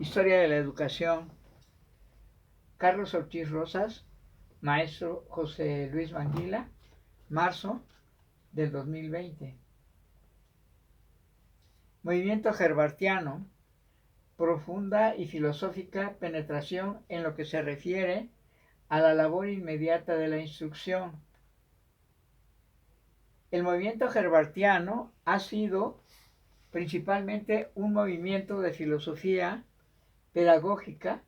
Historia de la Educación, Carlos Ortiz Rosas, maestro José Luis Manguila, marzo del 2020. Movimiento herbartiano, profunda y filosófica penetración en lo que se refiere a la labor inmediata de la instrucción. El movimiento herbartiano ha sido principalmente un movimiento de filosofía pedagógica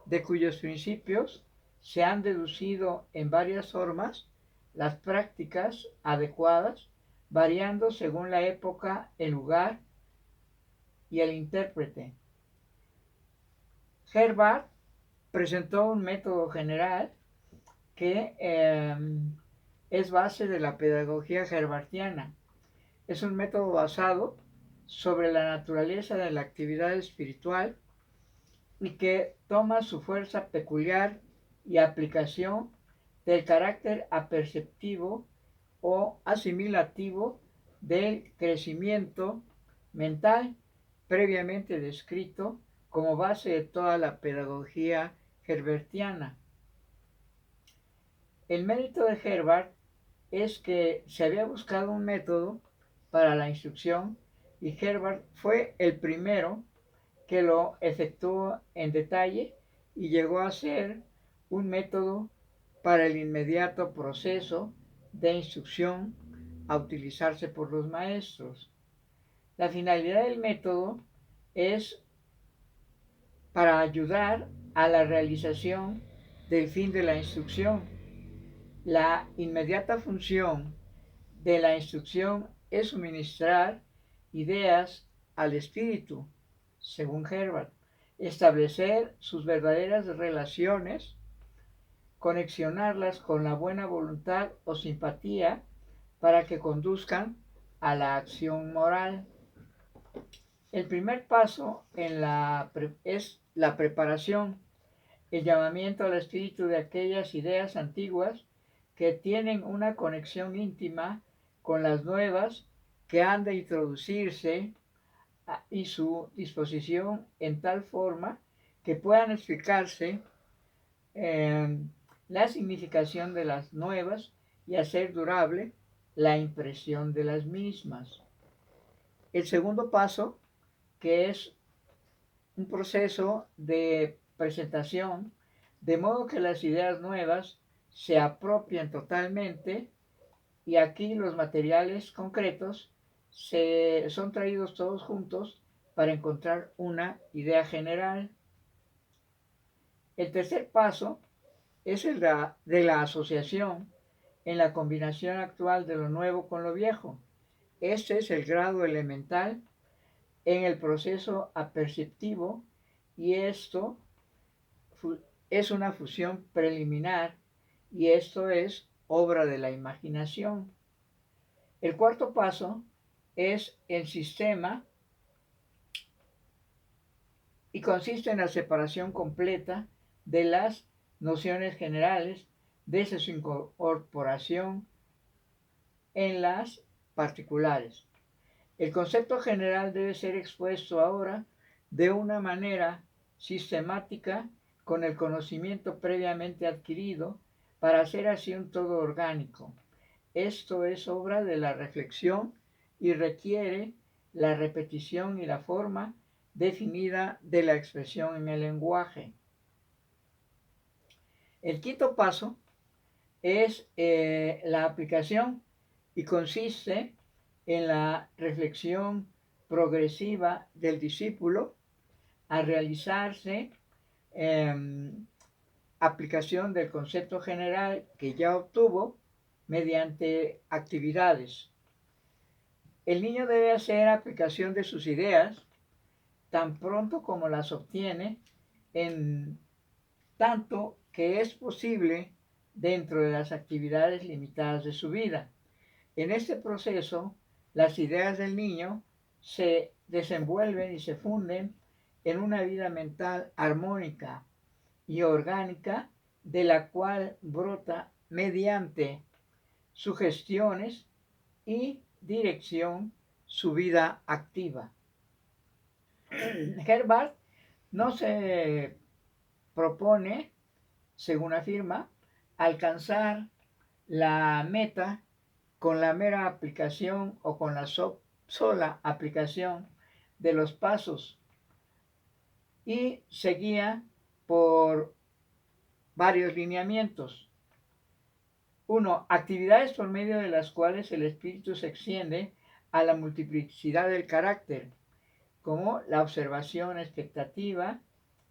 de cuyos principios se han deducido en varias formas las prácticas adecuadas, variando según la época, el lugar y el intérprete. Herbart presentó un método general que es base de la pedagogía herbartiana. Es un método basado sobre la naturaleza de la actividad espiritual y que toma su fuerza peculiar y aplicación del carácter aperceptivo o asimilativo del crecimiento mental previamente descrito como base de toda la pedagogía herbartiana. El mérito de Herbart es que se había buscado un método para la instrucción y Herbart fue el primero que lo efectuó en detalle y llegó a ser un método para el inmediato proceso de instrucción a utilizarse por los maestros. La finalidad del método es para ayudar a la realización del fin de la instrucción. La inmediata función de la instrucción es suministrar ideas al espíritu, según Herbart, establecer sus verdaderas relaciones, conexionarlas con la buena voluntad o simpatía para que conduzcan a la acción moral. El primer paso es la preparación, el llamamiento al espíritu de aquellas ideas antiguas que tienen una conexión íntima con las nuevas que han de introducirse y su disposición en tal forma que puedan explicarse eh, la significación de las nuevas y hacer durable la impresión de las mismas. El segundo paso, que es un proceso de presentación, de modo que las ideas nuevas se apropien totalmente y aquí los materiales concretos son traídos todos juntos para encontrar una idea general. El tercer paso es el de la asociación en la combinación actual de lo nuevo con lo viejo. Este es el grado elemental en el proceso aperceptivo y esto es una fusión preliminar y esto es obra de la imaginación. El cuarto paso es el sistema y consiste en la separación completa de las nociones generales desde su incorporación en las particulares. El concepto general debe ser expuesto ahora de una manera sistemática con el conocimiento previamente adquirido para hacer así un todo orgánico. Esto es obra de la reflexión y requiere la repetición y la forma definida de la expresión en el lenguaje. El quinto paso es la aplicación y consiste en la reflexión progresiva del discípulo a realizarse aplicación del concepto general que ya obtuvo mediante actividades. El niño debe hacer aplicación de sus ideas tan pronto como las obtiene, en tanto que es posible dentro de las actividades limitadas de su vida. En este proceso, las ideas del niño se desenvuelven y se funden en una vida mental armónica y orgánica, de la cual brota mediante sugestiones y dirección su vida activa. Herbart no se propone, según afirma, alcanzar la meta con la mera aplicación o con la sola aplicación de los pasos y se guía por varios lineamientos. Uno, actividades por medio de las cuales el espíritu se extiende a la multiplicidad del carácter, como la observación expectativa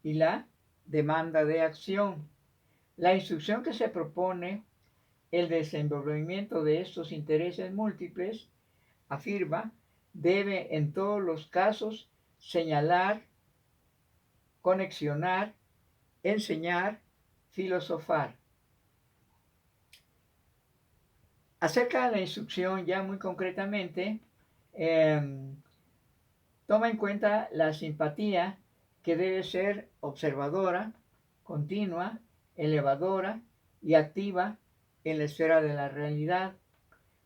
y la demanda de acción. La instrucción que se propone el desenvolvimiento de estos intereses múltiples, afirma, debe en todos los casos señalar, conexionar, enseñar, filosofar. Acerca de la instrucción, ya muy concretamente, toma en cuenta la simpatía que debe ser observadora, continua, elevadora y activa en la esfera de la realidad.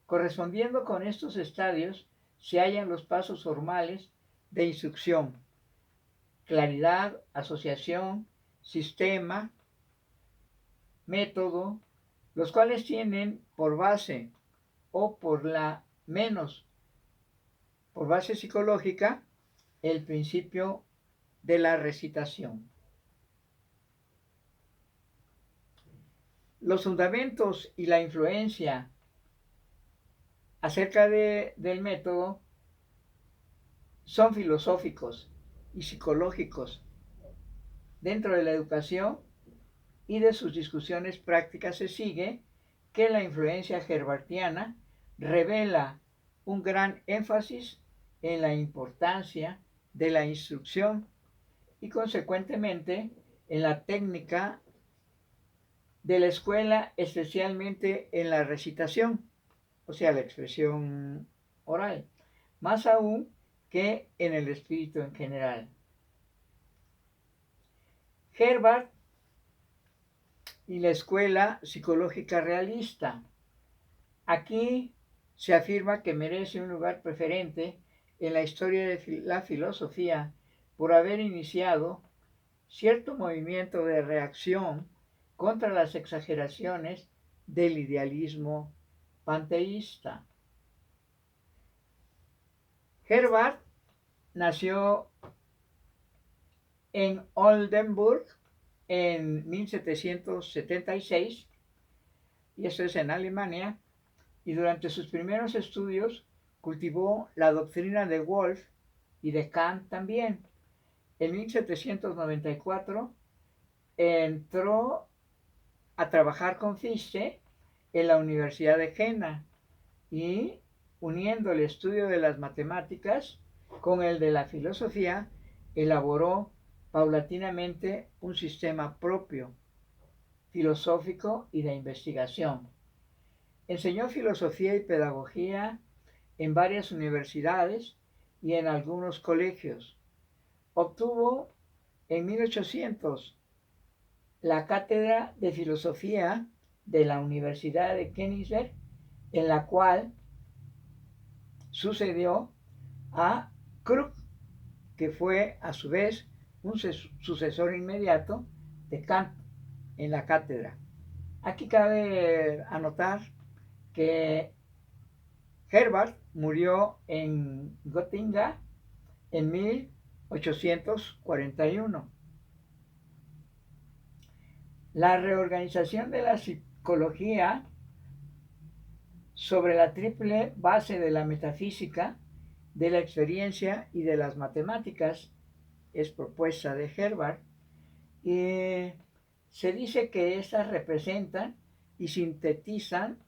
Correspondiendo con estos estadios se hallan los pasos formales de instrucción: claridad, asociación, sistema, método, los cuales tienen por base o por la menos por base psicológica el principio de la recitación. Los fundamentos y la influencia acerca del método son filosóficos y psicológicos dentro de la educación, y de sus discusiones prácticas se sigue que la influencia herbartiana revela un gran énfasis en la importancia de la instrucción y consecuentemente en la técnica de la escuela, especialmente en la recitación, o sea, la expresión oral, más aún que en el espíritu en general. Herbart y la escuela psicológica realista. Aquí se afirma que merece un lugar preferente en la historia de la filosofía por haber iniciado cierto movimiento de reacción contra las exageraciones del idealismo panteísta. Herbart nació en Oldenburg en 1776, y eso es en Alemania, y durante sus primeros estudios cultivó la doctrina de Wolff y de Kant también. En 1794 entró a trabajar con Fichte en la Universidad de Jena y, uniendo el estudio de las matemáticas con el de la filosofía, elaboró paulatinamente un sistema propio, filosófico y de investigación. Enseñó filosofía y pedagogía en varias universidades y en algunos colegios. Obtuvo en 1800 la cátedra de filosofía de la Universidad de Königsberg, en la cual sucedió a Krug, que fue a su vez un sucesor inmediato de Kant en la cátedra. Aquí cabe anotar que Herbart murió en Göttingen en 1841. La reorganización de la psicología sobre la triple base de la metafísica, de la experiencia y de las matemáticas es propuesta de Herbart, y se dice que estas representan y sintetizan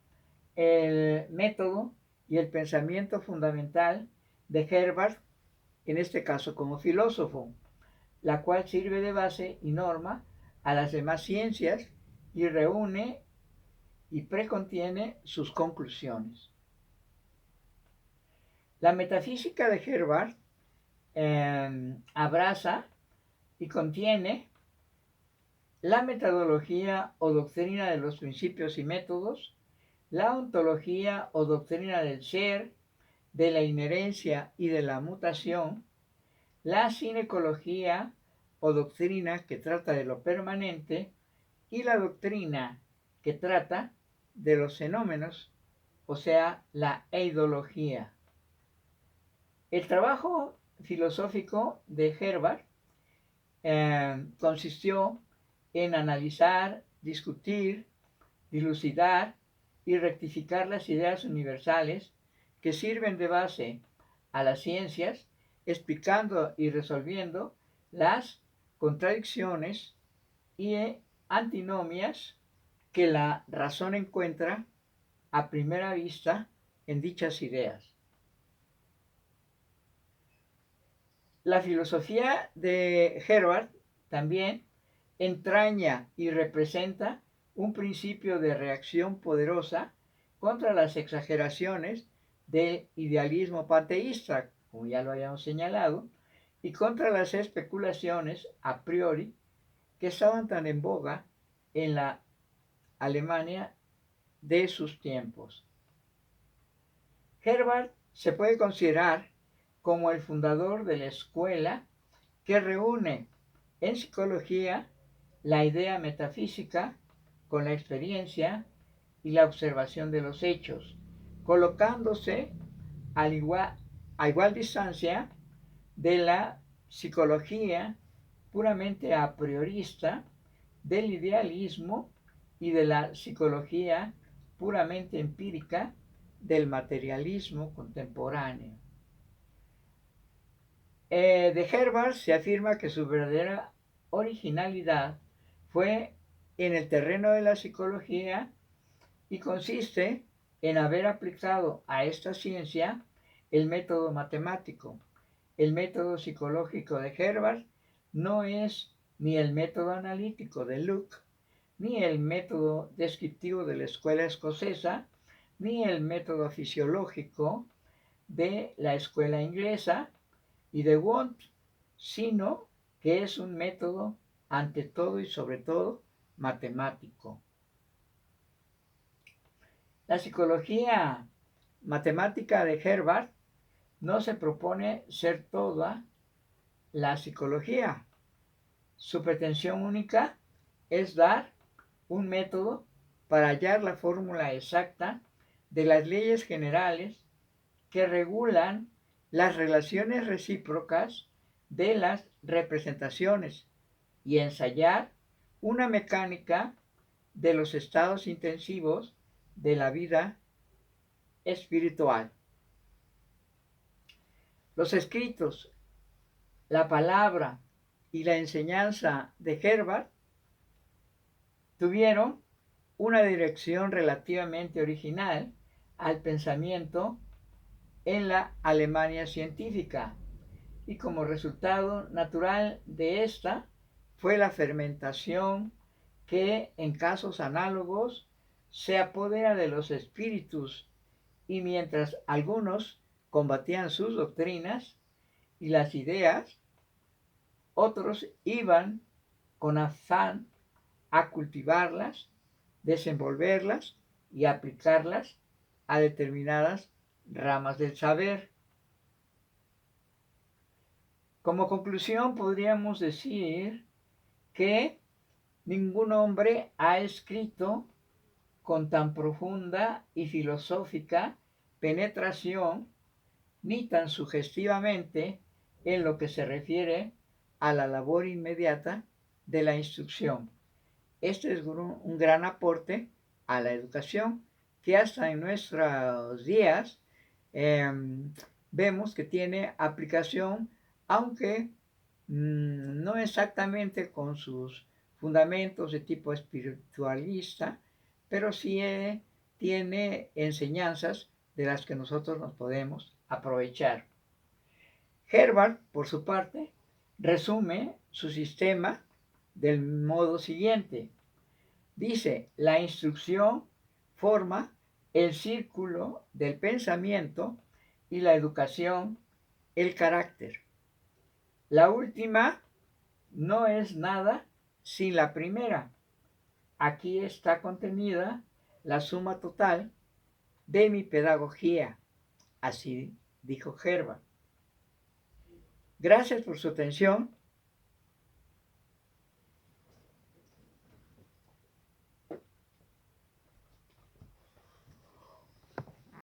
el método y el pensamiento fundamental de Herbart, en este caso como filósofo, la cual sirve de base y norma a las demás ciencias y reúne y precontiene sus conclusiones. La metafísica de Herbart abraza y contiene la metodología o doctrina de los principios y métodos, la ontología o doctrina del ser, de la inherencia y de la mutación, la ginecología o doctrina que trata de lo permanente y la doctrina que trata de los fenómenos, o sea, la eidología. El trabajo filosófico de Herbart consistió en analizar, discutir, dilucidar y rectificar las ideas universales que sirven de base a las ciencias, explicando y resolviendo las contradicciones y antinomias que la razón encuentra a primera vista en dichas ideas. La filosofía de Herbart también entraña y representa un principio de reacción poderosa contra las exageraciones del idealismo panteísta, como ya lo habíamos señalado, y contra las especulaciones a priori que estaban tan en boga en la Alemania de sus tiempos. Herbart se puede considerar como el fundador de la escuela que reúne en psicología la idea metafísica con la experiencia y la observación de los hechos, colocándose a igual distancia de la psicología puramente a priorista, del idealismo y de la psicología puramente empírica del materialismo contemporáneo. De Herbart se afirma que su verdadera originalidad fue en el terreno de la psicología y consiste en haber aplicado a esta ciencia el método matemático. El método psicológico de Herbart no es ni el método analítico de Locke, ni el método descriptivo de la escuela escocesa, ni el método fisiológico de la escuela inglesa y de Wundt, sino que es un método ante todo y sobre todo matemático. La psicología matemática de Herbart no se propone ser toda la psicología. Su pretensión única es dar un método para hallar la fórmula exacta de las leyes generales que regulan las relaciones recíprocas de las representaciones y ensayar una mecánica de los estados intensivos de la vida espiritual. Los escritos, la palabra y la enseñanza de Herbart tuvieron una dirección relativamente original al pensamiento en la Alemania científica, y como resultado natural de esta fue la fermentación que en casos análogos se apodera de los espíritus, y mientras algunos combatían sus doctrinas y las ideas, otros iban con afán a cultivarlas, desenvolverlas y aplicarlas a determinadas ramas del saber. Como conclusión podríamos decir que ningún hombre ha escrito con tan profunda y filosófica penetración ni tan sugestivamente en lo que se refiere a la labor inmediata de la instrucción. Este es un gran aporte a la educación que hasta en nuestros días eh, vemos que tiene aplicación, aunque no exactamente con sus fundamentos de tipo espiritualista, pero sí tiene enseñanzas de las que nosotros nos podemos aprovechar. Herbart, por su parte, resume su sistema del modo siguiente. Dice, la instrucción forma el círculo del pensamiento y la educación el carácter. La última no es nada sin la primera. Aquí está contenida la suma total de mi pedagogía. Así dijo Herbart. Gracias por su atención